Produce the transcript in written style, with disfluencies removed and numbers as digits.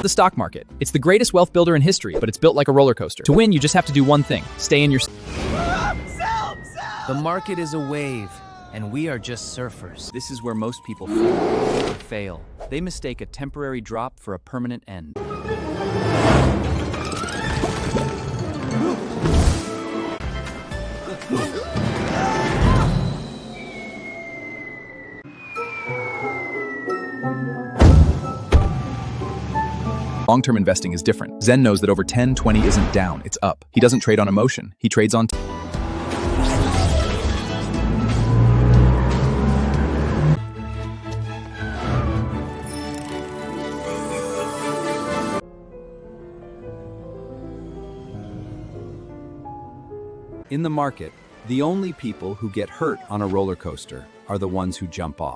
the stock market. It's the greatest wealth builder in history, but it's built like a roller coaster. To win, you just have to do one thing: stay in your... The market is a wave, and we are just surfers. This is where most people fail. They mistake a temporary drop for a permanent end. Long-term investing is different. Zen knows that over 10-20 isn't down, it's up. He doesn't trade on emotion, he trades on... In the market, the only people who get hurt on a roller coaster are the ones who jump off.